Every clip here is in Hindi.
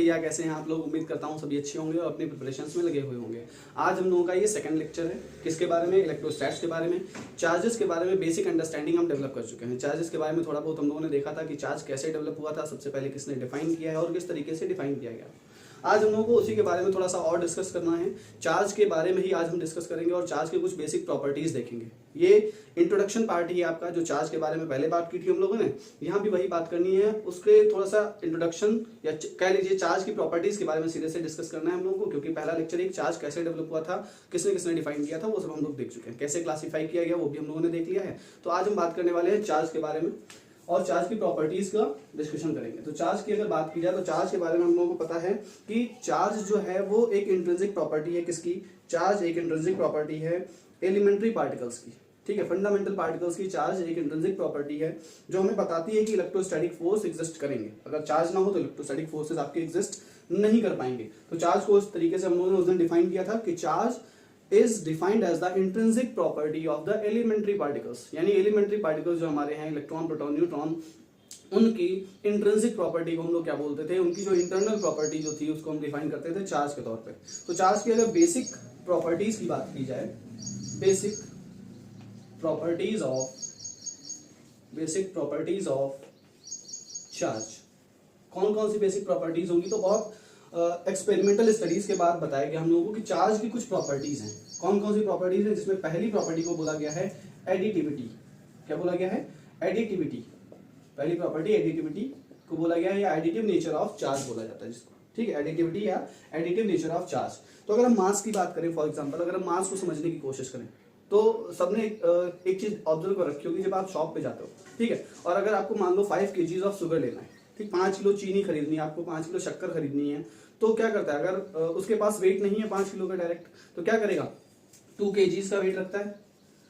भैया कैसे हैं आप लोग। उम्मीद करता हूँ सभी अच्छे होंगे और अपनी प्रिपरेशंस में लगे हुए होंगे। आज हम लोगों का ये सेकंड लेक्चर है। किसके बारे में? इलेक्ट्रोस्टैट्स के बारे में। चार्जेस के बारे में बेसिक अंडरस्टैंडिंग हम डेवलप कर चुके हैं। चार्जेस के बारे में थोड़ा बहुत हम लोगों ने देखा था कि चार्ज कैसे डेवलप हुआ था, सबसे पहले किसने डिफाइन किया है और किस तरीके से डिफाइन किया गया। आज हम लोगों को उसी के बारे में थोड़ा सा और डिस्कस करना है। चार्ज के बारे में ही आज हम डिस्कस करेंगे और चार्ज के कुछ बेसिक प्रॉपर्टीज देखेंगे। ये इंट्रोडक्शन पार्ट ही है आपका, जो चार्ज के बारे में पहले बात की थी हम लोगों ने, यहाँ भी वही बात करनी है। उसके थोड़ा सा इंट्रोडक्शन या कह लीजिए चार्ज की प्रॉपर्टीज के बारे में सीधे से डिस्कस करना है हम लोगों को, क्योंकि पहला लेक्चर एक चार्ज कैसे डेवलप हुआ था, किसने किसने डिफाइन किया था, वो सब हम लोग देख चुके हैं। कैसे क्लासीफाई किया गया वो भी हम लोगों ने देख लिया है। तो आज हम बात करने वाले हैं चार्ज के बारे में और चार्ज की प्रॉपर्टीज का डिस्कशन करेंगे। तो चार्ज की अगर बात की जाए तो चार्ज के बारे में हम लोगों को पता है कि चार्ज जो है वो एक इंट्रिंसिक प्रॉपर्टी है। किसकी? चार्ज एक इंट्रिंसिक प्रॉपर्टी है एलिमेंट्री पार्टिकल्स की। ठीक है, फंडामेंटल पार्टिकल्स की चार्ज एक इंट्रिंसिक प्रॉपर्टी है जो हमें बताती है कि इलेक्ट्रोस्टैटिक फोर्स एग्जिस्ट करेंगे। अगर चार्ज ना हो तो इलेक्ट्रोस्टैटिक फोर्सेस आपके एग्जिस्ट नहीं कर पाएंगे। तो चार्ज को उस तरीके से हम लोगों ने उस दिन डिफाइन किया था कि charge is defined as the intrinsic property of the elementary particles। यानी एलिमेंट्री पार्टिकल्स जो हमारे हैं, इलेक्ट्रॉन, प्रोटॉन, न्यूट्रॉन, उनकी इंट्रिंसिक प्रॉपर्टी को हम लोग क्या बोलते थे? उनकी जो इंटरनल प्रॉपर्टी जो थी उसको हम डिफाइन करते थे चार्ज के तौर पे। तो चार्ज की अगर बेसिक प्रॉपर्टीज की बात की जाए, बेसिक प्रॉपर्टीज ऑफ चार्ज, कौन कौन सी बेसिक प्रॉपर्टीज होंगी? तो बहुत एक्सपेरिमेंटल स्टडीज के बाद बताया गया हम लोगों को कि चार्ज की कुछ प्रॉपर्टीज हैं। कौन कौन सी प्रॉपर्टीज हैं? जिसमें पहली प्रॉपर्टी को बोला गया है एडिटिविटी। क्या बोला गया है? एडिटिविटी। पहली प्रॉपर्टी एडिटिविटी को बोला गया है, या एडिटिव नेचर ऑफ चार्ज बोला जाता है जिसको। ठीक है, एडिटिविटी या एडिटिव नेचर ऑफ चार्ज। तो अगर हम मास की बात करें, फॉर एग्जाम्पल अगर हम मास को समझने की कोशिश करें तो सबने एक चीज ऑब्जर्व कर रखी होगी, जब आप शॉप पे जाते हो, ठीक है, और अगर आपको मान लो 5 kg ऑफ शुगर लेना है, ठीक, 5 किलो चीनी खरीदनी है आपको, 5 किलो शक्कर खरीदनी है, तो क्या करता है? अगर उसके पास वेट नहीं है 5 किलो का डायरेक्ट, तो क्या करेगा? 2 kg का वेट रखता है,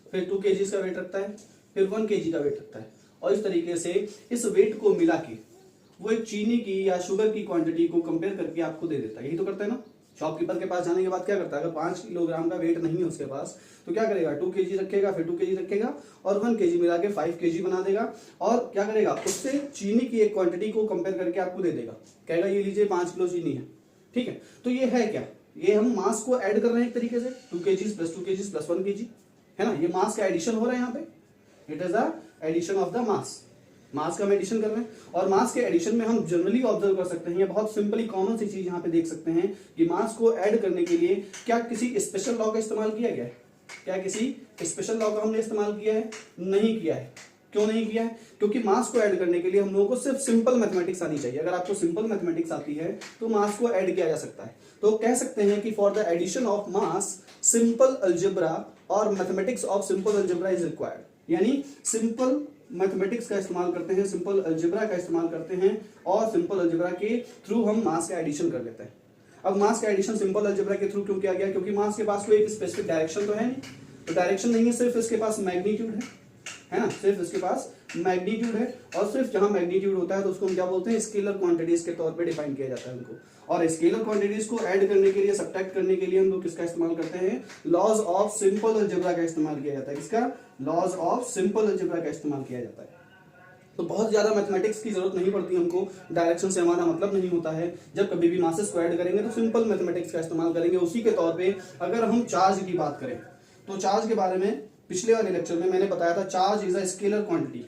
फिर 2 kg का वेट रखता है, फिर 1 kg का वेट रखता है, और इस तरीके से इस वेट को मिला के वो एक चीनी की या शुगर की क्वांटिटी को कंपेयर करके आपको दे देता है। यही तो करता है ना। शॉपकीपर के पास जाने के बाद क्या करता है? अगर 5 किलोग्राम का वेट नहीं है उसके पास तो क्या करेगा? 2 kg रखेगा, फिर 2 kg रखेगा और 1 kg मिला के 5 kg बना देगा, और क्या करेगा? उससे चीनी की एक क्वांटिटी को कंपेयर करके आपको दे देगा। कहेगा ये लीजिए 5 किलो चीनी है। ठीक है, तो ये है क्या? ये हम मास को ऐड कर रहे हैं एक तरीके से, 2 kg plus 2 kg plus 1 kg, है ना। ये मास का एडिशन हो रहा है यहाँ पे। It is the addition of the mass का हम एडिशन कर रहे हैं। और मास के एडिशन में हम जनरली ऑब्जर्व कर सकते हैं, बहुत सिंपली कॉमन सी चीज यहाँ पे देख सकते हैं कि मास को ऐड करने के लिए क्या किसी स्पेशल लॉ का इस्तेमाल किया गया है? क्या किसी स्पेशल लॉ का हमने इस्तेमाल किया है? नहीं किया है। क्यों नहीं किया है? क्योंकि मास को ऐड करने के लिए हम लोगों को सिर्फ सिंपल मैथमेटिक्स आनी चाहिए। अगर आपको सिंपल मैथमेटिक्स आती है तो मास को ऐड किया जा सकता है। तो कह सकते हैं कि for the addition of mass simple algebra और mathematics of simple algebra is required. यानी सिंपल मैथमेटिक्स का इस्तेमाल करते हैं, सिंपल अलजेब्रा का इस्तेमाल करते हैं, और सिंपल अलजेब्रा के थ्रू हम मास का एडिशन कर लेते हैं। अब मास का एडिशन सिंपल अलजेब्रा के थ्रू क्यों किया गया? क्योंकि मास के पास कोई एक स्पेसिफिक डायरेक्शन तो है नहीं। तो डायरेक्शन नहीं है, सिर्फ इसके पास मैग्नीट्यूड है ना, सिर्फ इसके पास मैग्नीट्यूड है, और सिर्फ जहां मैग्नीट्यूड होता है तो उसको हम क्या बोलते हैं? स्केलर क्वांटिटीज के तौर पे डिफाइन किया जाता है उनको। और स्केलर क्वांटिटीज को ऐड करने के लिए, सब्ट्रैक्ट करने के लिए हम लोग किसका इस्तेमाल करते हैं? लॉज ऑफ सिंपल अलजेब्रा का इस्तेमाल किया जाता है। किसका? लॉज ऑफ सिंपल अलजेब्रा का इस्तेमाल किया जाता है। तो बहुत ज्यादा मैथमेटिक्स की जरूरत नहीं पड़ती हमको, डायरेक्शन से हमारा मतलब नहीं होता है। जब कभी भी मासेस को ऐड करेंगे तो सिंपल मैथमेटिक्स का इस्तेमाल करेंगे। उसी के तौर पे अगर हम चार्ज की बात करें तो चार्ज के बारे में पिछले वाले लेक्चर में मैंने बताया था, charge is a scalar quantity.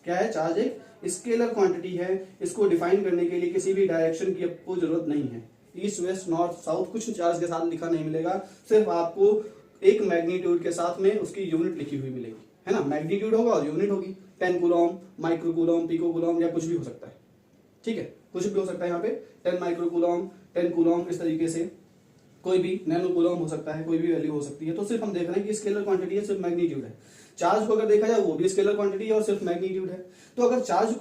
क्या है? चार्ज एक स्केलर क्वांटिटी है। इसको डिफाइन करने के लिए किसी भी डायरेक्शन की आपको जरूरत नहीं है। ईस्ट, वेस्ट, नॉर्थ, साउथ कुछ चार्ज के साथ लिखा नहीं मिलेगा, सिर्फ आपको एक मैग्नीट्यूड के साथ में उसकी यूनिट लिखी हुई मिलेगी, है ना। मैग्नीट्यूड होगा और यूनिट होगी, 10 coulomb, micro coulomb, pico coulomb, या कुछ भी हो सकता है। ठीक है, कुछ भी हो सकता है यहाँ पे, 10 माइक्रो कूलम, 10 कूलम, इस तरीके से कोई भी नैनो कूलम हो सकता है, कोई भी वैल्यू हो सकती है। तो सिर्फ हम देख रहे हैं कि स्केलर क्वांटिटी है, सिर्फ मैग्नीट्यूड है। चार्ज को अगर देखा जाए वो भी स्केलर क्वांटिटी है और सिर्फ मैग्नीट्यूड है। तो अगर चार्ज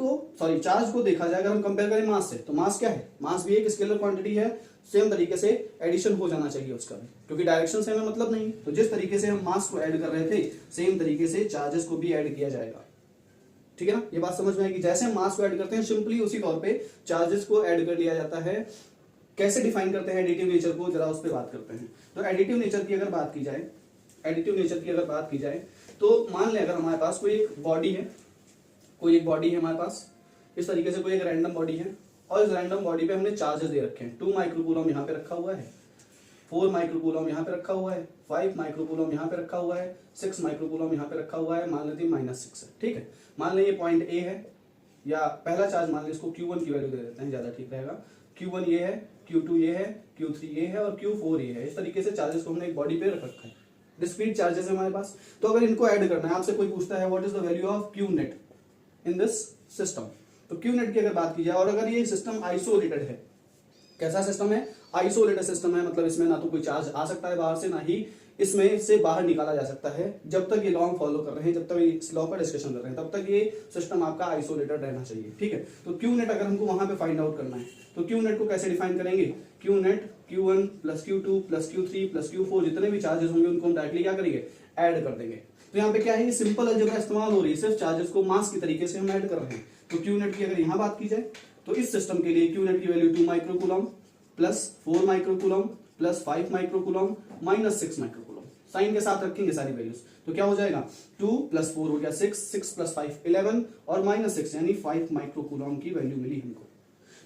को देखा जाए, अगर हम कंपेयर करें मास से, तो मास क्या है? मास भी एक स्केलर क्वांटिटी है। सेम तरीके से एडिशन हो जाना चाहिए उसका भी, क्योंकि डायरेक्शन से हमें मतलब नहीं। तो जिस तरीके से हम मास को ऐड कर रहे थे, सेम तरीके से चार्जेस को भी ऐड किया जाएगा। ठीक है ना, ये बात समझ में आएगी। जैसे हम मास को ऐड करते हैं, सिंपली उसी तौर पे चार्जेस को ऐड कर लिया जाता है। कैसे डिफाइन करते हैं एडिटिव नेचर को, जरा उस पर बात करते हैं। तो एडिटिव नेचर की अगर बात की जाए, तो मान लें अगर हमारे पास कोई एक बॉडी है, हमारे पास इस तरीके से कोई एक रैंडम बॉडी है, और इस रैंडम बॉडी पे हमने चार्जेस दे रखे हैं। 2 माइक्रोकूलम यहाँ पे रखा हुआ है, 4 माइक्रोकूलम यहाँ पे रखा हुआ है, 5 माइक्रोकूलम यहाँ पे रखा हुआ है, 6 माइक्रोकूलम यहाँ पे रखा हुआ है, मान लेते हैं -6 है, ठीक है। मान लें ये पॉइंट ए है, या पहला चार्ज मान लें इसको Q1 की वैल्यू दे देते हैं, ज्यादा ठीक रहेगा। Q1 ये है, Q2 ये है, Q3 ये है और Q4 ये है। इस तरीके से चार्जेस को हमने एक बॉडी पे रख रखा है, डिस्क्रीट चार्जेस है हमारे पास। तो अगर इनको ऐड करना है, आपसे कोई पूछता है what is the value of Q net in this system, तो Q नेट की अगर बात की जाए, और अगर ये सिस्टम आइसोलेटेड है, कैसा सिस्टम है, आइसोलेटेड सिस्टम है, मतलब इसमें ना तो कोई चार्ज आ सकता है बाहर से, ना ही इसमें से बाहर निकाला जा सकता है। जब तक ये लॉ हम फॉलो कर रहे हैं, जब तक इस लॉ का डिस्कशन कर रहे हैं, तब तक ये सिस्टम आपका आइसोलेटेड रहना चाहिए, ठीक है। तो Q नेट अगर हमको वहां पे फाइंड आउट करना है, तो Q नेट को कैसे डिफाइन करेंगे, Q net Q1 plus Q2 plus Q3 plus Q4 जितने भी चार्जेस होंगे उनको हम डायरेक्टली क्या करेंगे, ऐड कर देंगे। तो यहाँ पे क्या है, ये सिंपल अलजेब्रा इस्तेमाल हो रही है, सिर्फ चार्जेस को मास की तरीके से हम ऐड कर रहे हैं। तो Q नेट की अगर यहाँ बात की जाए, तो इस सिस्टम के लिए Q नेट की value 2 microcoulomb plus 4 microcoulomb plus 5 microcoulomb minus 6 microcoulomb, sign के साथ रखेंगे सारी वैल्यूज। तो क्या हो जाएगा, 2 प्लस 4 हो गया 6, 6 प्लस 5 11 और माइनस 6 यानी 5 माइक्रोकूलम की वैल्यू मिली हमको।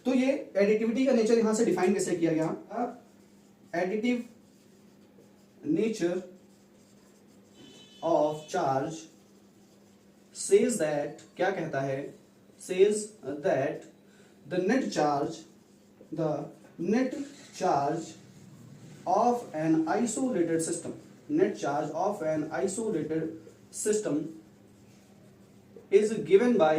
तो ये एडिटिविटी का नेचर यहां से डिफाइन कैसे किया गया, additive nature of charge says that, क्या कहता है, says that the net charge of an isolated system, net charge of an isolated system is given by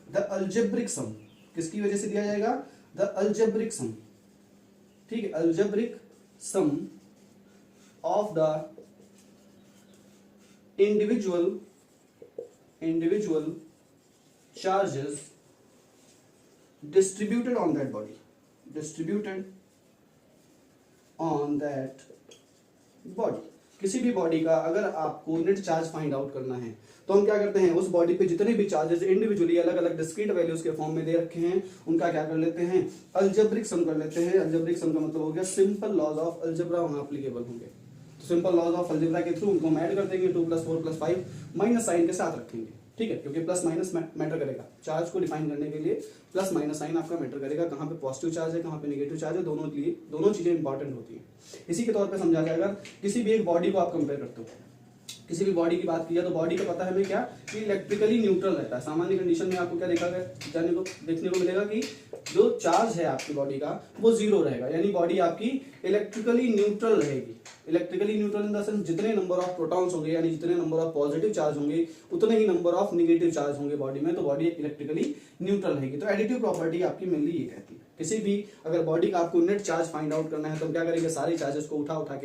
the algebraic sum, किसकी वजह से दिया जाएगा, the algebraic sum, ठीक है, algebraic sum of the individual charges distributed on that body, किसी भी बॉडी का अगर आपको नेट चार्ज फाइंड आउट करना है, तो हम क्या करते हैं, उस बॉडी पे जितने भी चार्जेस इंडिविजुअली अलग अलग डिस्क्रीट वैल्यूज के फॉर्म में दे रखे हैं, उनका क्या कर लेते हैं, अल्जेब्रिक सम कर लेते हैं। अल्जेब्रिक सम का मतलब हो गया सिंपल लॉज ऑफ अल्जेब्रा वहां एप्लीकेबल होंगे, तो सिंपल लॉज ऑफ अल्जेब्रा के थ्रू उनको हम ऐड कर देंगे, 2 प्लस 4 प्लस 5 माइनस साइन के साथ रखेंगे, ठीक है, क्योंकि प्लस माइनस मैटर करेगा चार्ज को डिफाइन करने के लिए, प्लस माइनस साइन आपका मैटर करेगा, कहाँ पे पॉजिटिव चार्ज है कहाँ पे नेगेटिव चार्ज है, दोनों चीजें इंपॉर्टेंट होती हैं। इसी के तौर पे समझा जाएगा, किसी भी एक बॉडी को आप कंपेयर करते हो, किसी भी बॉडी की बात की जाए तो बॉडी का पता है हमें क्या, कि इलेक्ट्रिकली न्यूट्रल रहता है। सामान्य कंडीशन में आपको क्या देखने को मिलेगा कि जो चार्ज है आपकी बॉडी का वो 0 रहेगा, यानी बॉडी आपकी इलेक्ट्रिकली न्यूट्रल रहेगी। Electrically neutral in the sense जितने नंबर ऑफ प्रोटॉन्स होंगे, यानी जितने नंबर ऑफ पॉजिटिव चार्ज होंगे उतने ही नंबर ऑफ नेगेटिव चार्ज होंगे बॉडी में, तो बॉडी इलेक्ट्रिकली न्यूट्रल रहेगी। तो एडिटिव प्रॉपर्टी आपकी मेनली ये कहती है, किसी भी अगर बॉडी का आपको नेट चार्ज फाइंड आउट करना है तो क्या करेंगे, सारे चार्जेस को उठा उठा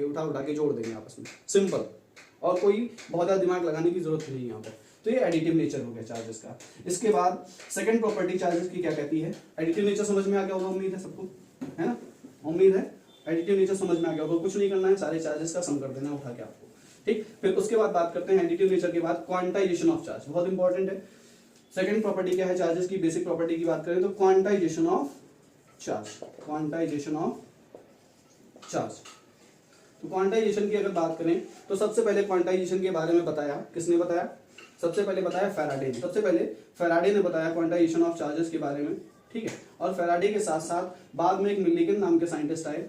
के जोड़ देंगे आपस में, सिंपल, और कोई बहुत ज्यादा दिमाग लगाने की जरूरत नहीं है यहाँ पर। तो ये एडिटिव नेचर हो गया चार्जेस का। इसके बाद सेकंड प्रॉपर्टी चार्जेस की क्या कहती है, एडिटिव नेचर समझ में आ गया होगा, उम्मीद है सबको, है ना, उम्मीद है एडिटिव नेचर समझ में आ गया होगा। कुछ नहीं करना है, सारे चार्जेस का सम कर देना उठा के आपको, ठीक। फिर उसके बाद बात करते हैं एडिटिव नेचर के बाद क्वांटाइजेशन ऑफ चार्ज, बहुत इंपॉर्टेंट है। सेकंड प्रॉपर्टी क्या है चार्जेस की, बेसिक प्रॉपर्टी की बात करें तो quantization of charge, quantization of charge. तो क्वांटाइजेशन की अगर बात करें तो सबसे पहले क्वांटाइजेशन के बारे में बताया, किसने बताया, सबसे पहले बताया फैराडे ने। सबसे पहले फैराडे ने बताया क्वांटाइजेशन ऑफ चार्जेस के बारे में, ठीक है। और फैराडे के साथ साथ बाद में एक मिलिकन नाम के साइंटिस्ट आए,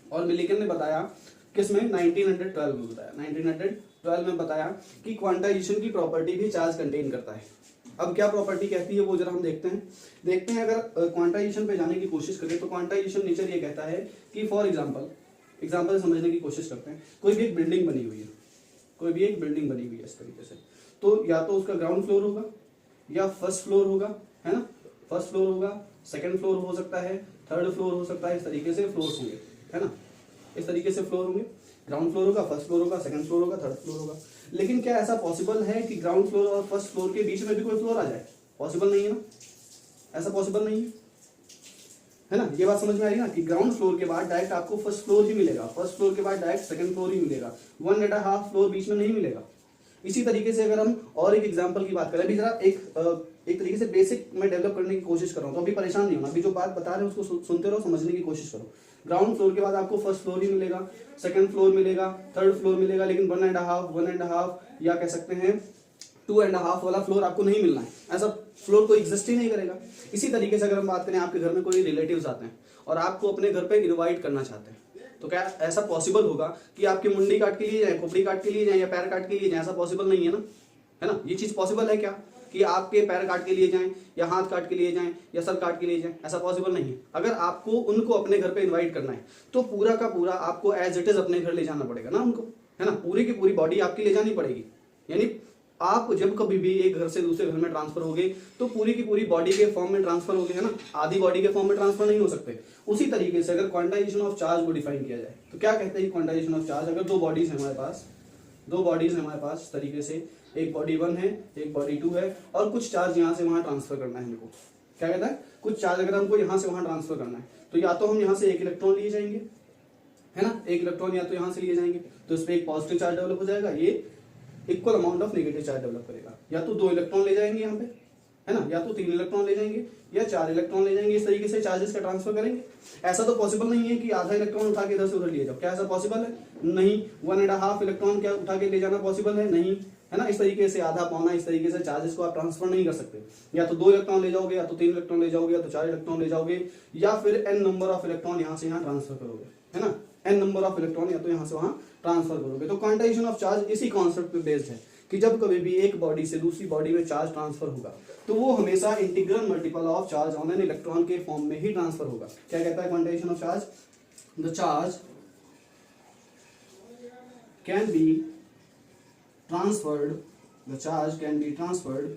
और मिलिकन ने बताया किसमें, 1912 में बताया, 1912 में बताया कि क्वांटाइजेशन की प्रॉपर्टी भी चार्ज कंटेन करता है। अब क्या प्रॉपर्टी कहती है वो जरा हम देखते हैं। अगर क्वांटाइजेशन पे जाने की कोशिश करें तो क्वांटाइजेशन नेचर ये कहता है कि फॉर एग्जांपल समझने की कोशिश करते हैं, कोई भी एक बिल्डिंग बनी हुई है, इस तरीके से, तो या तो उसका ग्राउंड फ्लोर होगा या फर्स्ट फ्लोर होगा, है ना, फर्स्ट फ्लोर होगा, सेकंड फ्लोर हो सकता है, थर्ड फ्लोर हो सकता है, इस तरीके से फ्लोर्स होंगे, है ना, इस तरीके से फ्लोर होंगे, ग्राउंड फ्लोर होगा, फर्स्ट फ्लोर होगा, सेकंड फ्लोर होगा, थर्ड फ्लोर होगा। लेकिन क्या ऐसा पॉसिबल है कि ग्राउंड फ्लोर और फर्स्ट फ्लोर के बीच में भी कोई फ्लोर आ जाए, पॉसिबल नहीं है ना, ऐसा पॉसिबल नहीं है ना, ये बात समझ में आ रही ना, कि ग्राउंड फ्लोर के बाद डायरेक्ट आपको फर्स्ट फ्लोर ही मिलेगा, फर्स्ट फ्लोर के बाद डायरेक्ट सेकंड फ्लोर ही मिलेगा, 1.5 फ्लोर बीच में नहीं मिलेगा। इसी तरीके से अगर हम और एक एग्जांपल की बात करें, अभी जरा एक तरीके से बेसिक में डेवलप करने की कोशिश कर रहा हूं, तो अभी परेशान नहीं होना, अभी जो बात बता रहे हैं उसको सुनते रहो, समझने की कोशिश करो। ग्राउंड फ्लोर के बाद आपको फर्स्ट फ्लोर ही मिलेगा, सेकंड फ्लोर मिलेगा, थर्ड फ्लोर मिलेगा, लेकिन 1.5 या कह सकते हैं 2.5 वाला फ्लोर आपको नहीं मिलना है, ऐसा फ्लोर कोई एग्जिस्ट ही नहीं करेगा। इसी तरीके से अगर हम बात करें, आपके घर में कोई रिलेटिव्स आते हैं और आपको अपने घर पे इनवाइट करना चाहते हैं, तो क्या ऐसा पॉसिबल होगा कि आपकी मुंडी काट के लिए जाए, खोपड़ी काट के लिए जाए या पैर काट के लिए जाए? ऐसा पॉसिबल नहीं है ना, है ना? ये चीज पॉसिबल है क्या कि आपके पैर काट के लिए जाएं या हाथ काट के लिए जाएं या सर काट के लिए जाएं? ऐसा पॉसिबल नहीं है। अगर आपको उनको अपने घर पे इनवाइट करना है तो पूरा का पूरा आपको एज इट इज अपने घर ले जाना पड़ेगा ना उनको, है ना? पूरी की पूरी बॉडी आपकी ले जानी पड़ेगी। यानी आप जब कभी भी एक घर से दूसरे घर में ट्रांसफर होगे तो पूरी की पूरी बॉडी के फॉर्म में ट्रांसफर होगे, है ना? आधी बॉडी के फॉर्म में ट्रांसफर नहीं हो सकते। उसी तरीके से अगर क्वांटाइजेशन ऑफ चार्ज को डिफाइन किया जाए तो क्या कहते हैं क्वांटाइजेशन ऑफ चार्ज? अगर दो बॉडीज है हमारे पास इस तरीके से, एक बॉडी 1 है, एक बॉडी 2 है, और कुछ चार्ज यहाँ से वहां ट्रांसफर करना है हमको। क्या कहता है? कुछ चार्ज अगर हमको यहाँ से वहां ट्रांसफर करना है तो या तो हम यहाँ से एक इलेक्ट्रॉन लिए जाएंगे, है ना? एक इलेक्ट्रॉन या तो यहाँ से लिए जाएंगे तो इस पर एक पॉजिटिव चार्ज डेवलप हो जाएगा, ये equal amount of negative charge develop करेगा। या तो 2 इलेक्ट्रॉन ले जाएंगे यहाँ पे, है ना? या तो 3 इलेक्ट्रॉन ले जाएंगे या 4 इलेक्ट्रॉन ले जाएंगे। इस तरीके से चार्जेस का ट्रांसफर करेंगे। ऐसा तो पॉसिबल नहीं है कि आधा इलेक्ट्रॉन उठा के इधर से उधर लिए जाओ। क्या ऐसा पॉसिबल है? नहीं। 1.5 इलेक्ट्रॉन क्या उठा के ले जाना पॉसिबल है? नहीं, है ना? इस तरीके से आधा पौना, इस तरीके से चार्जेस को आप ट्रांसफर नहीं कर सकते। या तो 2 इलेक्ट्रॉन ले जाओगे, या तो 3 इलेक्ट्रॉन ले जाओगे, या तो 4 इलेक्ट्रॉन ले जाओगे, या फिर n नंबर ऑफ इलेक्ट्रॉन यहाँ से यहाँ ट्रांसफर करोगे, है ना? n नंबर ऑफ इलेक्ट्रॉन या तो यहाँ से वहां ट्रांसफर करोगे। तो क्वांटाइजेशन ऑफ चार्ज इसी कॉन्सेप्ट पे बेस्ड है कि जब कभी भी एक बॉडी से दूसरी बॉडी में चार्ज ट्रांसफर होगा तो वो हमेशा integral multiple of charge on an electron के फॉर्म में ही ट्रांसफर होगा। क्या कहता है quantisation of charge? The charge can be transferred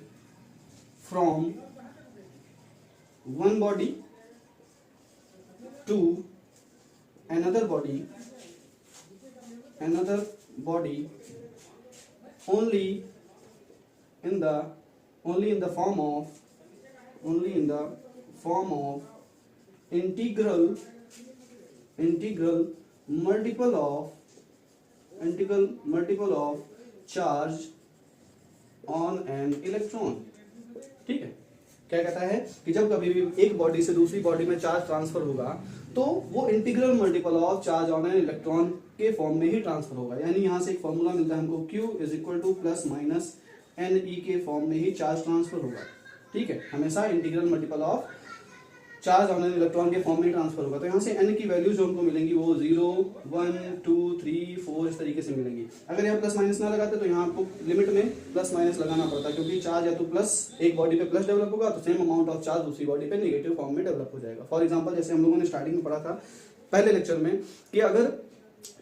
from one body to another body only in the form of integral multiple of charge on an electron। ठीक है? क्या कहता है कि जब कभी भी एक बॉडी से दूसरी बॉडी में चार्ज ट्रांसफर होगा तो वो integral multiple of charge on an electron के फॉर्म में ही ट्रांसफर होगा। यानी यहां से एक फॉर्मूला मिलता है हमको, Q is equal two plus minus NE के फॉर्म में ही चार्ज ट्रांसफर होगा। ठीक है? हमेशा integral multiple of charge on an electron के फॉर्म में ट्रांसफर होगा। तो यहाँ से n की वैल्यू जो हमको मिलेंगी वो 0, 1, 2, 3, 4 इस तरीके से मिलेंगी। अगर यहाँ प्लस माइनस ना लगाते तो यहाँ आपको लिमिट में प्लस माइनस लगाना पड़ता, क्योंकि चार्ज या तो प्लस एक बॉडी पे प्लस डेवलप होगा तो सेम अमाउंट ऑफ चार्ज दूसरी बॉडी पे नेगेटिव फॉर्म में डेवलप हो जाएगा। फॉर एग्जाम्पल, जैसे हम लोगों ने स्टार्टिंग में पढ़ा था पहले लेक्चर में कि अगर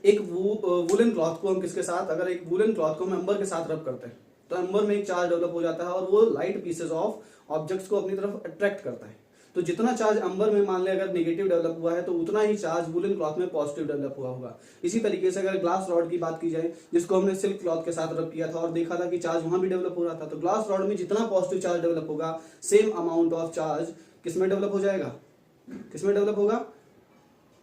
एक वुलन क्लॉथ को हम किसके साथ, अगर एक वुलन क्लॉथ को हम एम्बर के साथ रब करते हैं तो एम्बर में एक चार्ज डेवलप हो जाता है और वो लाइट पीसेस ऑफ ऑब्जेक्ट्स को अपनी तरफ अट्रैक्ट करता है। तो जितना चार्ज अंबर में मान ले अगर नेगेटिव डेवलप हुआ है तो उतना ही चार्ज वुलन क्लॉथ में पॉजिटिव डेवलप हुआ होगा। इसी तरीके से अगर ग्लास रॉड की बात की जाए, जिसको हमने सिल्क क्लॉथ के साथ रब किया था और देखा था कि चार्ज वहां भी डेवलप हो रहा था, तो ग्लास रॉड में जितना पॉजिटिव चार्ज डेवलप होगा सेम अमाउंट ऑफ चार्ज किसमें डेवलप हो जाएगा? किसमें डेवलप होगा?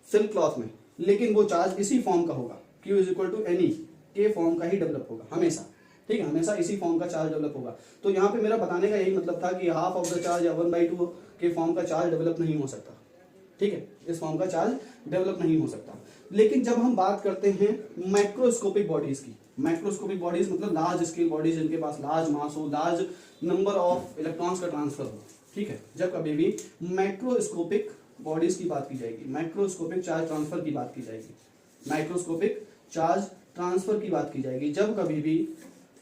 सिल्क क्लॉथ में। लेकिन वो चार्ज इसी फॉर्म का होगा, Q is equal to NE के फॉर्म का ही डेवलप होगा हमेशा। ठीक है? हमेशा इसी फॉर्म का चार्ज डेवलप होगा। तो यहाँ पे मेरा बताने का यही मतलब था कि हाफ ऑफ द चार्ज या 1/2 के फॉर्म का चार्ज डेवलप नहीं हो सकता। ठीक है? इस फॉर्म का चार्ज डेवलप नहीं हो सकता। लेकिन जब हम बात करते हैं मैक्रोस्कोपिक बॉडीज की, मैक्रोस्कोपिक बॉडीज मतलब लार्ज स्केल बॉडीज जिनके पास लार्ज मास हो, लार्ज नंबर ऑफ इलेक्ट्रॉन्स का ट्रांसफर हो। ठीक है? जब कभी भी मैक्रोस्कोपिक बॉडीज की बात की जाएगी, माइक्रोस्कोपिक चार्ज ट्रांसफर की बात की जाएगी, माइक्रोस्कोपिक चार्ज ट्रांसफर की बात की जाएगी, जब कभी भी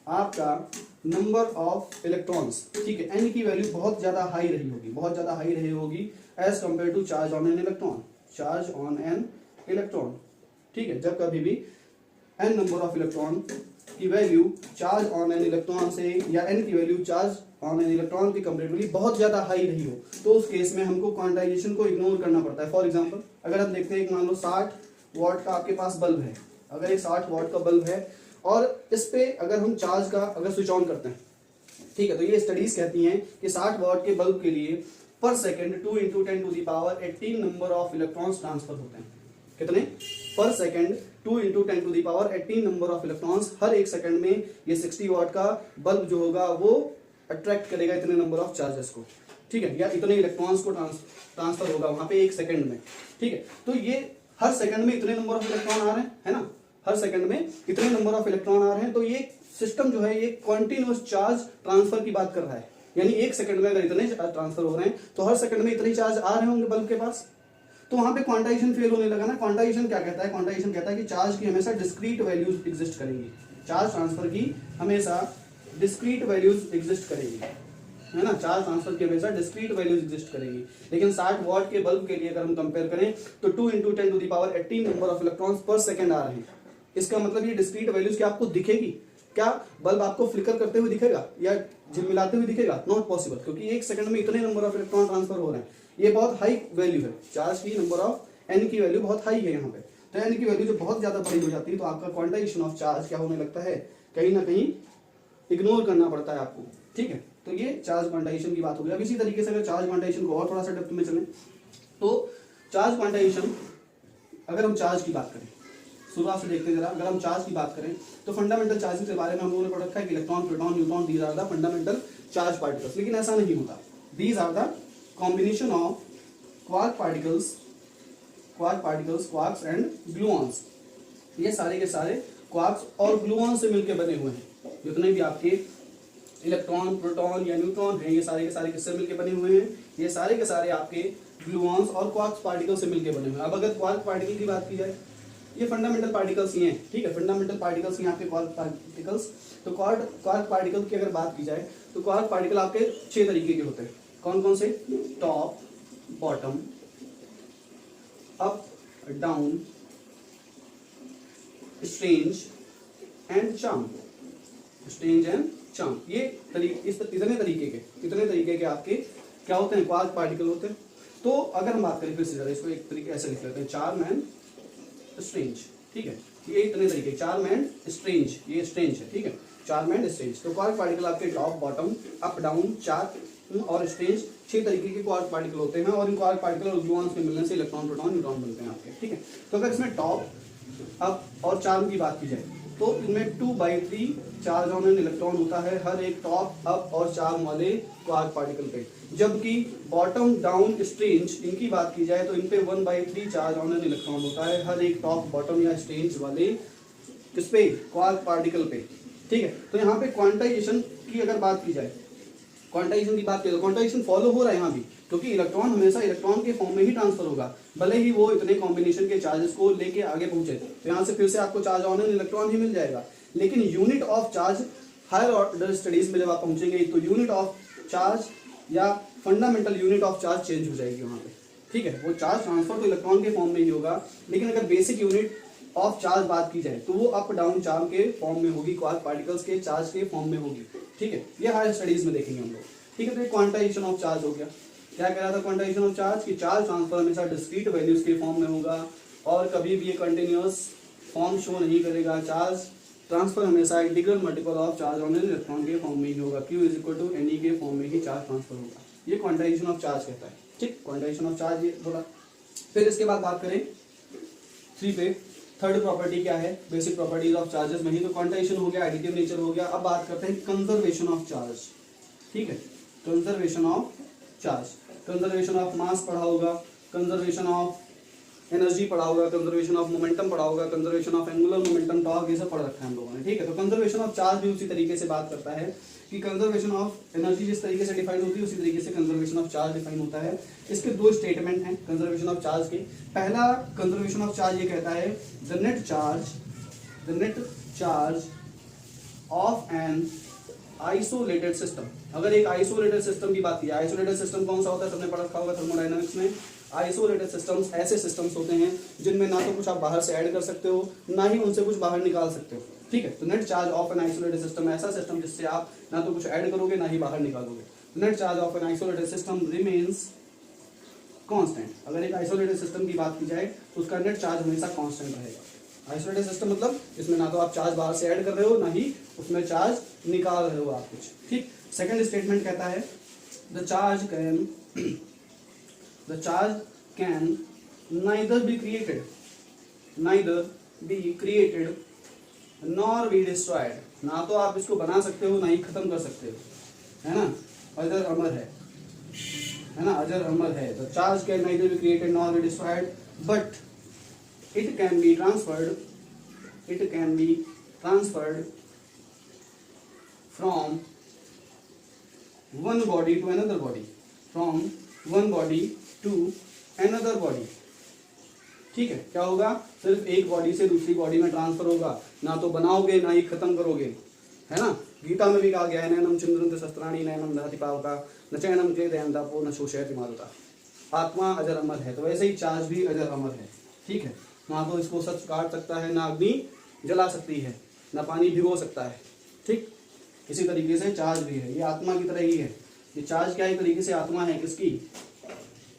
आपका नंबर ऑफ इलेक्ट्रॉन्स, ठीक है, n की वैल्यू बहुत ज्यादा हाई रही होगी as compare to charge on an electron. ठीक है? जब कभी भी n नंबर ऑफ इलेक्ट्रॉन की value charge on an electron से, या n की value charge on an electron की कंपेरेटिवली बहुत ज्यादा हाई रही हो, तो उस केस में हमको क्वांटाइजेशन को इग्नोर करना पड़ता है। फॉर एग्जांपल, अगर हम देखते हैं मान लो 60 वॉट का आपके पास बल्ब है, अगर एक 60 वॉट का बल्ब है और इस पे अगर हम चार्ज का अगर स्विच ऑन करते हैं, ठीक है, तो ये स्टडीज कहती हैं कि 60 वॉट के बल्ब के लिए पर second 2 × 10⁻18 number of electrons transfer होते हैं। कितने? पर सेकंड 2 × 10⁻18 नंबर ऑफ इलेक्ट्रॉन्स हर एक सेकंड में ये 60 वॉट का बल्ब जो होगा वो अट्रैक्ट करेगा इतने नंबर ऑफ चार्जेस को। ठीक है? या इतने इलेक्ट्रॉन्स को ट्रांसफर होगा वहां पे एक सेकंड में। ठीक है? तो ये हर सेकंड में इतने नंबर ऑफ इलेक्ट्रॉन आ रहे हैं, है ना? हर सेकंड में कितने नंबर ऑफ इलेक्ट्रॉन आ रहे हैं। तो ये सिस्टम जो है ये कॉन्टिन्यूअस चार्ज ट्रांसफर की बात कर रहा है, यानी एक सेकंड में अगर इतने ट्रांसफर हो रहे हैं तो हर सेकंड में इतने चार्ज आ रहे होंगे बल्ब के पास। तो वहां पे क्वांटाइजेशन फेल होने लगा ना। क्वांटाइजेशन क्या कहता है, क्वांटाइजेशन कहता है कि चार्ज की हमेशा डिस्क्रीट वैल्यूज एग्जिस्ट करेंगी, चार्ज ट्रांसफर की हमेशा डिस्क्रीट वैल्यूज एग्जिस्ट करेंगी, है ना, चार्ज ट्रांसफर की हमेशा डिस्क्रीट वैल्यूज एग्जिस्ट करेंगी। लेकिन 60 वॉट के बल्ब के लिए अगर हम कंपेयर करें तो 2 × 10⁻18 नंबर ऑफ इलेक्ट्रॉन्स पर सेकंड आ रहे हैं। इसका मतलब ये डिस्क्रीट वैल्यूज क्या आपको दिखेगी, क्या बल्ब आपको फ्लिकर करते हुए दिखेगा या झिलमिलाते हुए दिखेगा, नॉट पॉसिबल, क्योंकि एक सेकंड में इतने नंबर ऑफ इलेक्ट्रॉन ट्रांसफर हो रहे हैं। ये बहुत हाई वैल्यू है, चार्ज की नंबर ऑफ एन की वैल्यू बहुत हाई है यहाँ पे। तो एन की वैल्यू जब बहुत ज्यादा बड़ी हो जाती है तो आपका क्वांटाइजेशन ऑफ चार्ज क्या होने लगता है, कहीं ना कहीं इग्नोर करना पड़ता है आपको, ठीक है। तो ये चार्ज क्वांटाइजेशन की बात हो गई। अब इसी तरीके से अगर चार्ज क्वांटाइजेशन को और थोड़ा सा डेप्थ में चलें तो चार्ज क्वांटाइजेशन, अगर हम चार्ज की बात करें शुरुआत से देखते हैं जरा, अगर हम चार्ज की बात करें तो फंडामेंटल चार्जेस के बारे में हम लोगों ने पढ़ रखा है कि electron, proton, neutron, these are the fundamental charge particles. लेकिन ऐसा नहीं होता, these are the combination of quark particles, quarks and gluons. ये सारे के सारे क्वार्क्स और ग्लूऑन से मिलकर बने हुए हैं। जितने भी आपके इलेक्ट्रॉन, प्रोटॉन या न्यूट्रॉन हैं ये सारे के सारे किससे मिलकर बने हुए हैं, ये सारे के सारे आपके ग्लूऑन्स और क्वार्क्स पार्टिकल से मिलकर बने हुए हैं। अब अगर क्वार्क पार्टिकल की बात की जाए, ये फंडामेंटल पार्टिकल्स ही हैं, ठीक है, फंडामेंटल पार्टिकल्स ही आपके क्वार्क पार्टिकल्स। तो क्वार्क पार्टिकल की अगर बात की जाए तो क्वार्क पार्टिकल आपके 6 तरीके के होते हैं। कौन कौन से, top, bottom, up, down, strange and charm, strange and charm. ये इतने तरीके के आपके क्या होते हैं, क्वार्क पार्टिकल होते हैं। तो अगर हम बात करें फिर से जरा इसको एक तरीके ऐसे लिख लेते हैं, चार्म एंड स्ट्रेंज, ठीक है, ये इतने तरीके, चार्म एंड स्ट्रेंज, ये स्ट्रेंज है, ठीक है, चार्म एंड स्ट्रेंज। तो क्वार्क पार्टिकल आपके top, bottom, up, down, charm और स्ट्रेंज 6 तरीके के क्वार्क पार्टिकल होते हैं। और इन क्वार्क पार्टिकल और ग्लूऑन्स के मिलने से इलेक्ट्रॉन, प्रोटॉन, न्यूट्रॉन बनते हैं आपके, ठीक है। तो अगर इसमें टॉप, अप और चार्म की बात की जाए तो इनमें 2/3 चार्ज ऑन एन इलेक्ट्रॉन होता है हर एक टॉप, अप और चार्म वाले क्वार्क पार्टिकल पे। जबकि बॉटम, डाउन, स्ट्रेंज इनकी बात की जाए तो इन पे 1/3 चार्ज ऑन एन इलेक्ट्रॉन होता है हर एक टॉप, बॉटम या स्ट्रेंज वाले किस पे, क्वार्क पार्टिकल पे, ठीक है। तो यहाँ पे क्वांटाइजेशन की अगर बात की जाए, क्वांटाइजेशन की बात करें तो क्वांटाइजेशन फॉलो हो रहा है यहाँ भी, क्योंकि इलेक्ट्रॉन हमेशा इलेक्ट्रॉन के फॉर्म में ही ट्रांसफर होगा, भले ही वो इतने कॉम्बिनेशन के चार्जेस को लेके आगे पहुंचे। तो यहाँ से फिर से आपको चार्ज ऑन एन इलेक्ट्रॉन ही मिल जाएगा। लेकिन unit of charge higher order studies में जब आप पहुंचेंगे तो यूनिट ऑफ चार्ज या fundamental unit of charge change हो जाएगी वहाँ पे, ठीक है। वो चार्ज ट्रांसफर तो इलेक्ट्रॉन के फॉर्म में ही होगा, लेकिन अगर बेसिक यूनिट ऑफ चार्ज बात की जाए तो वो अप डाउन चार्म के फॉर्म में होगी, क्वार्क पार्टिकल्स के चार्ज के फॉर्म में होगी, ठीक है। ये हायर स्टडीज में देखेंगे हम लोग, ठीक है। तो ये क्वांटाइजेशन ऑफ चार्ज हो गया। क्या कह रहा था क्वांटाइजेशन ऑफ चार्ज की चार्ज ट्रांसफर हमेशा डिस्क्रीट वैल्यूज के फॉर्म में होगा और कभी भी ये कंटिन्यूअस फॉर्म शो नहीं करेगा। चार्ज ट्रांसफर हमेशा integral multiple of charge on an electron के फॉर्म में ही होगा, Q = Ne के फॉर्म में ही चार्ज ट्रांसफर होगा। ये क्वांटाइजेशन ऑफ चार्ज कहता है, ठीक, क्वांटाइजेशन ऑफ चार्ज ये बोला। फिर इसके बाद बात करें 3 पे, थर्ड प्रॉपर्टी क्या है, बेसिक प्रॉपर्टीज ऑफ चार्जेस में ही। तो क्वांटाइजेशन हो गया, एडिटिव नेचर हो गया। अब बात करते हैं कंजर्वेशन ऑफ चार्ज, ठीक है, conservation of charge, conservation of mass पढ़ा होगा, कंजर्वेशन ऑफ एनर्जी पढ़ा होगा, कंजर्वेशन ऑफ मोमेंटम पढ़ा होगा, conservation of angular momentum, torque, ये सब पढ़ रखा है हम लोगों ने, ठीक है। तो कंजर्वेशन ऑफ चार्ज भी उसी तरीके से बात करता है कि कंजर्वेशन ऑफ एनर्जी जिस तरीके से डिफाइन होती है उसी तरीके से कंजर्वेशन ऑफ चार्ज डिफाइन होता है। इसके 2 स्टेटमेंट हैं कंजर्वेशन ऑफ चार्ज के। पहला कंजर्वेशन ऑफ चार्ज ये कहता है the net charge of an isolated system. अगर एक आइसोलेटेड सिस्टम की बात की, आइसोलेटेड सिस्टम कौन सा होता है, सबने पढ़ रखा होगा थर्मोडायनामिक्स में। आइसोलेटेड सिस्टम्स ऐसे सिस्टम्स होते हैं जिनमें ना तो कुछ आप बाहर से ऐड कर सकते हो, ना ही उनसे कुछ बाहर निकाल सकते हो, ठीक है। तो net charge of an isolated system ऐसा सिस्टम जिससे आप ना तो कुछ ऐड करोगे ना ही बाहर निकालोगे। Net charge of an isolated system remains constant. अगर एक आइसोलेटेड सिस्टम की बात की जाए तो उसका नेट चार्ज हमेशा कांस्टेंट रहेगा। आइसोलेटेड सिस्टम मतलब इसमें ना तो आप चार्ज बाहर से ऐड कर रहे हो ना ही उसमें चार्ज निकाल रहे हो आप कुछ, ठीक। सेकंड स्टेटमेंट कहता है the charge can neither be created nor be destroyed। ना तो आप इसको बना सकते हो ना ही खत्म कर सकते हो, है ना, अजर अमर है ना, अजर अमर है। The charge can neither be created nor be destroyed but it can be transferred it can be transferred from one body to another body, from one body to another body. ठीक है, क्या होगा, सिर्फ एक बॉडी से दूसरी बॉडी में ट्रांसफर होगा, ना तो बनाओगे ना ही खत्म करोगे, है ना। गीता में भी कहा गया है नैनम चिंद्रंत शस्त्राणी नैनम दहति पावका न चैनम क्लेदयन् दापो न शोषयति मारुता। आत्मा अजर अमर है, तो वैसे ही चार्ज भी अजर अमर है। ठीक है, ना तो इसको सच काट सकता है, ना अग्नि जला सकती है, ना पानी भिगो सकता है। ठीक, इसी तरीके से चार्ज भी है, ये आत्मा की तरह ही है। ये चार्ज क्या एक तरीके से आत्मा है, किसकी,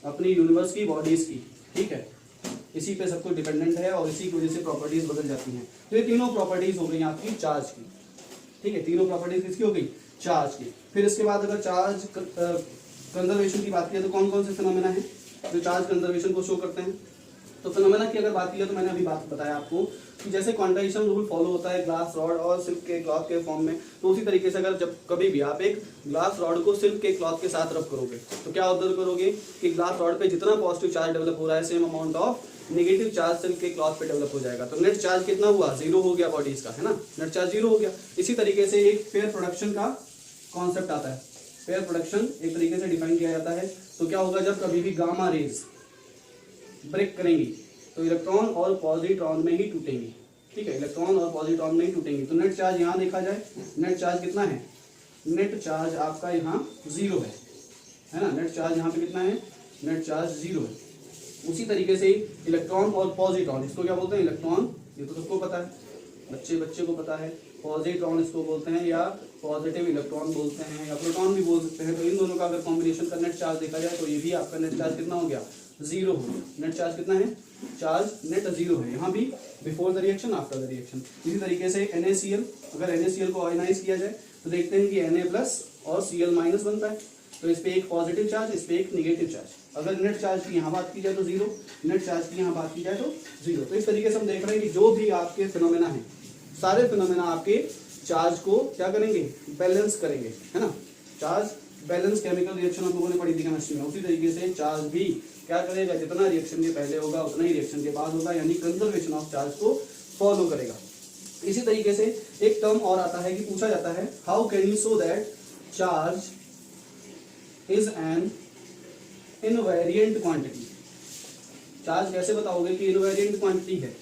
अपनी यूनिवर्स की, बॉडीज की। ठीक है, इसी पे सब कुछ डिपेंडेंट है और इसी की वजह से प्रॉपर्टीज बदल जाती हैं। तो ये तीनों प्रॉपर्टीज हो गई आपकी चार्ज की। ठीक है, तीनों प्रॉपर्टीज किसकी हो गई, चार्ज की। फिर इसके बाद अगर चार्ज कंजर्वेशन की बात की तो कौन कौन से फिनोमेना है जो चार्ज कंजर्वेशन को शो करते हैं। तो फिनोमेना की अगर बात की तो मैंने अभी बात बताया आपको कि जैसे क्वांटाइजेशन रूल फॉलो होता है ग्लास रॉड और सिल्क के क्लॉथ के फॉर्म में, तो उसी तरीके से अगर जब कभी भी आप एक ग्लास रॉड को सिल्क के क्लॉथ के साथ रब करोगे तो क्या ऑब्जर्व करोगे कि ग्लास रॉड पे जितना पॉजिटिव चार्ज डेवलप हो रहा है same amount of negative charge silk के क्लॉथ पे डेवलप हो जाएगा। तो नेट चार्ज कितना हुआ, जीरो हो गया बॉडीज का, है ना, नेट चार्ज जीरो हो गया। इसी तरीके से एक पेयर प्रोडक्शन का कॉन्सेप्ट आता है। पेयर प्रोडक्शन एक तरीके से डिफाइन किया जाता है। तो क्या होगा, जब कभी भी गामा रेज ब्रेक करेंगी तो इलेक्ट्रॉन और पॉजिट्रॉन में ही टूटेंगी। ठीक है, इलेक्ट्रॉन और पॉजिट्रॉन में ही टूटेंगी। तो नेट चार्ज यहाँ देखा जाए, नेट चार्ज कितना है, नेट चार्ज आपका यहाँ जीरो है ना, नेट चार्ज यहाँ पे कितना है, नेट चार्ज जीरो है। उसी तरीके से इलेक्ट्रॉन और पॉजिट्रॉन, इसको क्या बोलते हैं, इलेक्ट्रॉन, ये तो सबको पता है, बच्चे को पता है। पॉजिट्रॉन इसको बोलते हैं या पॉजिटिव इलेक्ट्रॉन बोलते हैं या प्रोटॉन भी बोल सकते हैं। तो इन दोनों का अगर कॉम्बिनेशन का नेट चार्ज देखा जाए तो ये भी आपका नेट चार्ज कितना हो गया, जीरो हो गया। नेट चार्ज कितना है, चार्ज नेट जीरो है, यहाँ भी before the reaction after the reaction. इसी तरीके से NaCl, अगर NaCl को आयनाइज किया जाए तो देखते हैं कि Na+ और Cl- बनता है। तो इस पे एक पॉजिटिव चार्ज, इस पे एक नेगेटिव चार्ज। अगर नेट चार्ज की यहाँ बात की जाए तो जीरो, नेट चार्ज की यहाँ बात की जाए तो जीरो। तो इस तरीके से हम देख रहे हैं कि जो भी आपके फिनोमेना है, सारे फिनोमेना आपके चार्ज को क्या करेंगे, बैलेंस करेंगे, है ना। चार्ज बैलेंस केमिकल रिएक्शन हम लोगों ने पढ़ी थी केमिस्ट्री में। उसी तरीके से चार्ज भी क्या करेगा, जितना रिएक्शन के पहले होगा उतना ही रिएक्शन के बाद होगा, यानी कंजर्वेशन ऑफ चार्ज को फॉलो करेगा। इसी तरीके से एक टर्म और आता है कि पूछा जाता है, how can you show that charge is an invariant quantity. Charge कैसे बताओगे कि इनवेरिएंट क्वांटिटी है,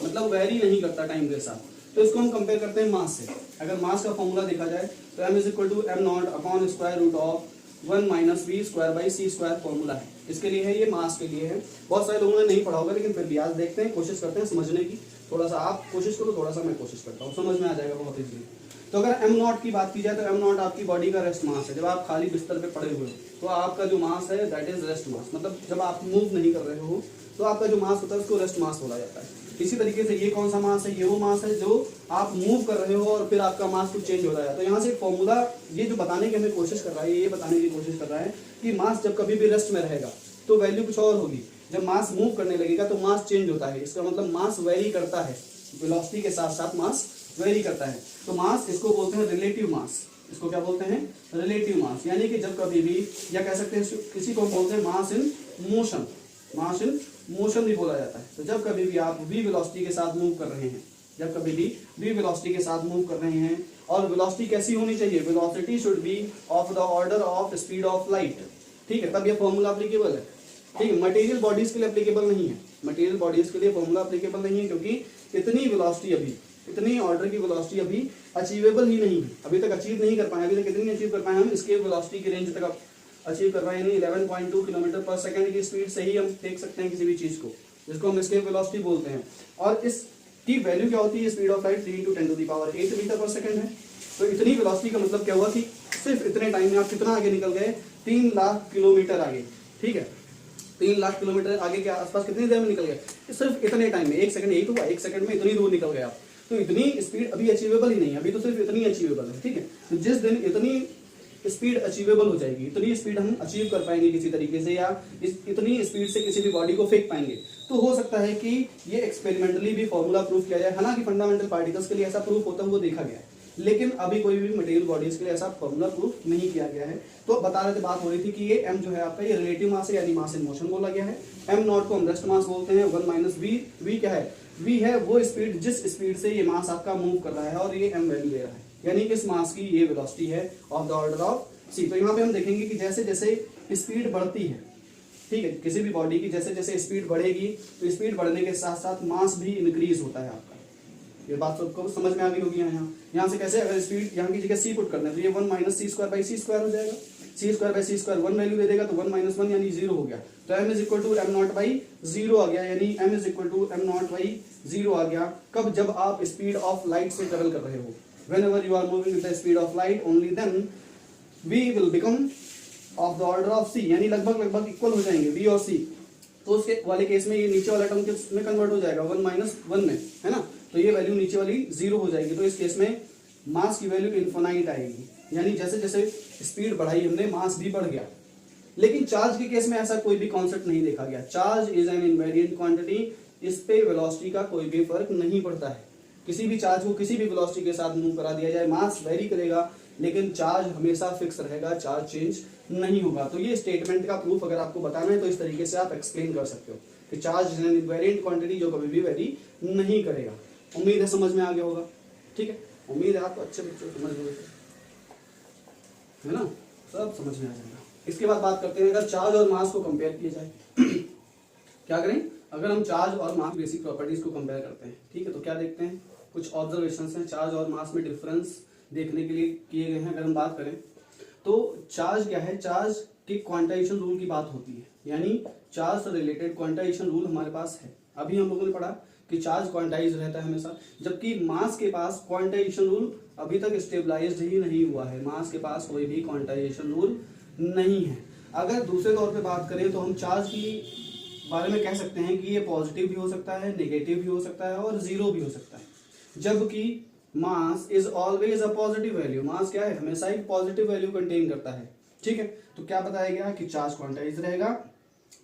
मतलब वेरी नहीं करता टाइम के साथ। तो इसको हम कंपेयर करते हैं मास से। अगर मास का फॉर्मूला देखा जाए तो m = m0 upon square root of 1 - v² formula है। इसके लिए है, ये मास के लिए है। बहुत सारे लोगों ने नहीं पढ़ा होगा, लेकिन फिर भी आज देखते हैं, कोशिश करते हैं समझने की। थोड़ा सा आप कोशिश करो, थोड़ा सा मैं कोशिश करता हूँ, समझ में आ जाएगा बहुत इजीली। तो अगर m0 की बात की जाए तो m0 आपकी बॉडी का रेस्ट मास है। जब आप खाली बिस्तर पे पड़े हुए हो तो आपका जो मास है दैट इज रेस्ट मास, मतलब जब आप मूव नहीं कर रहे हो तो आपका जो मास होता है उसको रेस्ट मास बोला जाता है। इसी तरीके से ये कौन सा मास है, ये वो मास है जो आप मूव कर रहे हो और फिर आपका मास कुछ चेंज हो रहा है। तो यहाँ से एक फॉर्मूला ये जो बताने की हमें कोशिश कर रहा है, ये बताने की कोशिश कर रहा है कि मास जब कभी भी रेस्ट में रहेगा तो वैल्यू कुछ और होगी, जब मास मूव करने लगेगा तो मास चेंज होता है। इसका मतलब मास वेरी करता है, वेलोसिटी के साथ साथ मास वेरी करता है। तो मास इसको बोलते हैं रिलेटिव मास। इसको क्या बोलते हैं, रिलेटिव मास। यानी कि जब कभी भी, या कह सकते हैं किसी को बोलते हैं मास in motion, mass in motion भी बोला जाता है। तो जब कभी भी आप v वेलोसिटी के साथ मूव कर रहे हैं, जब कभी भी v वेलोसिटी के साथ मूव कर रहे हैं, और वेलोसिटी कैसी होनी चाहिए, velocity should be of the order of speed of light. ठीक है, तब ये फॉर्मूला एप्लीकेबल है। ठीक है, मटेरियल बॉडीज के लिए एप्लीकेबल नहीं है, मटेरियल बॉडीज के लिए फॉर्मूला एप्लीकेबल नहीं है, क्योंकि इतनी वेलोसिटी अभी, इतनी ऑर्डर की वेलोसिटी अभी अचीवेबल ही नहीं है, अभी तक अचीव नहीं कर पाए। अभी तक कितनी अचीव कर पाए हम, इसके वेलोसिटी की रेंज तक अचीव कर रहे हैं, यानी 11.2 किलोमीटर पर सेकंड की स्पीड से ही हम देख सकते हैं किसी भी चीज को, जिसको हम एस्केप वेलोसिटी बोलते हैं। और इसकी वैल्यू क्या होती है, स्पीड ऑफ लाइट 3 × 10⁸ मीटर पर सेकंड है। तो इतनी वेलोसिटी का मतलब क्या हुआ कि सिर्फ इतने टाइम में आप कितना आगे निकल गए, 3 लाख किलोमीटर आगे। ठीक है, 3 लाख किलोमीटर आगे के आसपास कितनी देर में निकल गए, सिर्फ इतने टाइम में। 1 सेकंड, यही तो हुआ, 1 सेकंड में इतनी दूर निकल गए आप। तो इतनी स्पीड अभी अचीवेबल ही नहीं है, अभी तो सिर्फ इतनी अचीवेबल है। ठीक है, तो जिस दिन इतनी स्पीड अचीवेबल हो जाएगी, इतनी स्पीड हम अचीव कर पाएंगे किसी तरीके से, या इतनी स्पीड से किसी भी बॉडी को फेंक पाएंगे, तो हो सकता है कि ये एक्सपेरिमेंटली भी फॉर्मूला प्रूफ किया जाए। हालांकि फंडामेंटल पार्टिकल्स के लिए ऐसा प्रूफ होता हुआ देखा गया है, लेकिन अभी कोई भी मटेरियल बॉडीज के लिए ऐसा फॉर्मूला प्रूफ नहीं किया गया है। तो बता रहे थे, बात हो रही थी कि ये m जो है आपका, ये रिलेटिव मास है, यानी मास इन मोशन बोला गया है। m0 को हम रेस्ट मास बोलते हैं। 1 - v, v क्या है, v है वो स्पीड जिस स्पीड से ये मास आपका मूव कर रहा है और ये m वैल्यू दे रहा है, यानी इस मास की ये वेलोसिटी है of the order of c। तो यहाँ पे हम देखेंगे कि जैसे जैसे स्पीड बढ़ती है, ठीक है, किसी भी बॉडी की जैसे जैसे स्पीड बढ़ेगी तो स्पीड बढ़ने के साथ साथ मास भी इंक्रीज होता है आपका। ये बात सबको समझ में आ गई होगी। यहाँ से कैसे, अगर स्पीड यहाँ की जगह c पुट करना है तो ये 1 minus C square by C square हो जाएगा। C square by C square 1 value दे देगा तो 1 माइनस 1 यानी 0 हो गया। तो m is equal to M naught by 0 आ गया, यानी m is equal to M naught by 0 आ गया। कब? जब आप स्पीड ऑफ लाइट से ट्रेवल कर रहे हो। whenever you are moving with the speed of light only then v will become of the order of c, यानी लगभग लगभग इक्वल हो जाएंगे v और c। तो उसके वाले केस में ये नीचे वाला टर्म किस में कन्वर्ट हो जाएगा 1 माइनस 1 में, है ना। तो ये वैल्यू नीचे वाली 0 हो जाएगी। तो इस केस में मास की वैल्यू इनफाइनाइट आएगी, यानी जैसे जैसे स्पीड बढ़ाई हमने मास भी बढ़ गया। लेकिन चार्ज के केस में ऐसा कोई भी कॉन्सेप्ट नहीं देखा गया। Charge is an invariant quantity, इस पे वेलोसिटी का कोई भी फर्क नहीं पड़ता है। किसी भी चार्ज को किसी भी वेलोसिटी के साथ मूव करा दिया जाए, मास वेरी करेगा लेकिन चार्ज हमेशा फिक्स रहेगा, चार्ज चेंज नहीं होगा। तो ये स्टेटमेंट का प्रूफ अगर आपको बताना है तो इस तरीके से आप एक्सप्लेन कर सकते हो कि charge is an invariant quantity जो कभी भी वेरी नहीं करेगा। उम्मीद है समझ में आ गया होगा, ठीक है। उम्मीद है आपको अच्छे बच्चों समझ में है ना, सब समझ में आ जाएगा। इसके बाद बात करते हैं अगर चार्ज और मास को कंपेयर किया जाए क्या करें, अगर हम चार्ज और मास बेसिक प्रॉपर्टीज को कंपेयर करते हैं, ठीक है, तो क्या देखते हैं, कुछ ऑब्जर्वेशंस हैं चार्ज और मास में डिफरेंस देखने के लिए किए गए हैं। अगर हम बात करें तो चार्ज क्या है, चार्ज के क्वांटाइजेशन रूल की बात होती है, यानी चार्ज से रिलेटेड क्वांटाइजेशन रूल हमारे पास है। अभी हम लोगों ने पढ़ा कि चार्ज क्वांटाइज रहता है हमेशा, जबकि मास के पास क्वांटाइजेशन रूल अभी तक स्टेबलाइज्ड ही नहीं हुआ है। मास के पास कोई भी क्वांटाइजेशन रूल नहीं है। अगर दूसरे तौर पे बात करें तो हम चार्ज की बारे में कह सकते हैं कि ये पॉजिटिव भी हो सकता है, नेगेटिव भी हो सकता है और जीरो भी हो सकता है, जबकि mass is always a positive value. Mass क्या है, हमेशा एक पॉजिटिव वैल्यू कंटेन करता है, ठीक है। तो क्या बताया गया कि चार्ज क्वांटाइज रहेगा,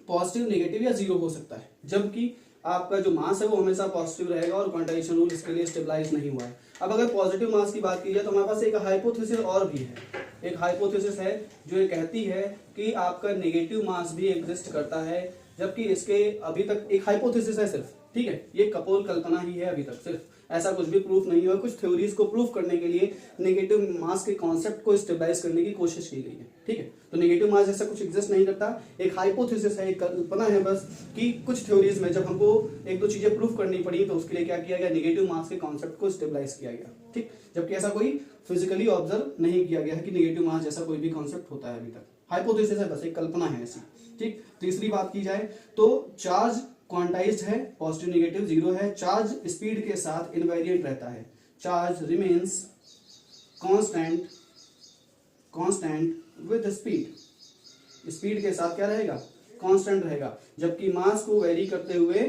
पॉजिटिव, नेगेटिव या जीरो हो सकता है, जबकि आपका जो मास है वो हमेशा पॉजिटिव रहेगा और क्वांटाइजेशन रूल इसके लिए स्टेबलाइज नहीं हुआ है। अब अगर पॉजिटिव मास की बात की जाए तो हमारे पास एक हाइपोथेसिस और भी है। एक हाइपोथेसिस है जो ये कहती है कि आपका नेगेटिव मास भी एग्जिस्ट करता है, जबकि इसके अभी तक एक हाइपोथेसिस है सिर्फ, ठीक है, ये कपोल कल्पना ही है अभी तक, सिर्फ ऐसा कुछ भी प्रूफ नहीं हुआ। कुछ थ्योरीज को प्रूफ करने के लिए नेगेटिव मास के कॉन्सेप्ट को स्टेबलाइज करने की कोशिश की गई है, ठीक है। तो नेगेटिव मास जैसा कुछ एग्जिस्ट नहीं करता, एक हाइपोथेसिस है, एक कल्पना है बस कि कुछ थ्योरीज में जब हमको एक दो चीजें प्रूफ करनी पड़ी तो उसके लिए क्या किया गया, नेगेटिव मास के कॉन्सेप्ट को स्टेबलाइज किया गया, ठीक। जबकि ऐसा कोई फिजिकली ऑब्जर्व नहीं किया गया है कि नेगेटिव मास जैसा कोई भी कॉन्सेप्ट होता है अभी तक। हाइपोथेसिस है, बस एक कल्पना है ऐसी, ठीक। तीसरी बात की जाए तो चार्ज क्वांटाइज्ड है, पॉजिटिव नेगेटिव जीरो है। चार्ज स्पीड के साथ इनवेरिएंट रहता है, charge remains constant with speed. Speed के साथ क्या रहेगा, कांस्टेंट रहेगा, जबकि मास को वेरी करते हुए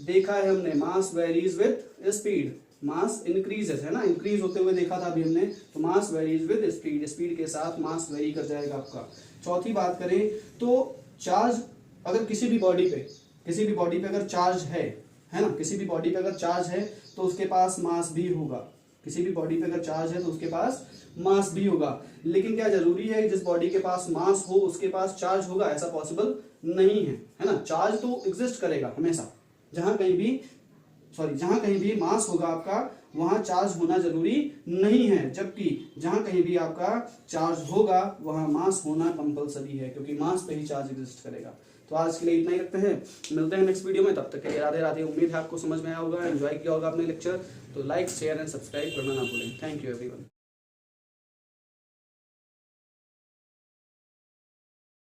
देखा है हमने, mass varies with speed, mass increases है ना, इंक्रीज होते हुए देखा था अभी हमने, तो मास वेरीज विद स्पीड, स्पीड के साथ मास वेरी कर जाएगा आपका। चौथी बात करें तो चार्ज अगर किसी भी बॉडी पे अगर चार्ज है ना, किसी भी बॉडी पे अगर चार्ज है तो उसके पास मास भी होगा, किसी भी बॉडी पे अगर चार्ज है तो उसके पास मास भी होगा। लेकिन क्या जरूरी है जिस बॉडी के पास मास हो उसके पास चार्ज होगा, ऐसा पॉसिबल नहीं है ना। चार्ज तो एग्जिस्ट करेगा हमेशा, जहां कहीं भी मास होगा आपका वहां चार्ज होना जरूरी नहीं है, जबकि जहां कहीं भी आपका चार्ज होगा वहां मास होना कंपलसरी है, क्योंकि मास पे ही चार्ज एग्जिस्ट करेगा। तो आज के लिए इतना ही रखते हैं, मिलते हैं नेक्स्ट वीडियो में, तब तक के लिए राधे राधे। उम्मीद है आपको समझ में आया होगा, एंजॉय किया होगा आपने लेक्चर। तो लाइक शेयर एंड सब्सक्राइब करना ना भूलें। Thank you everyone.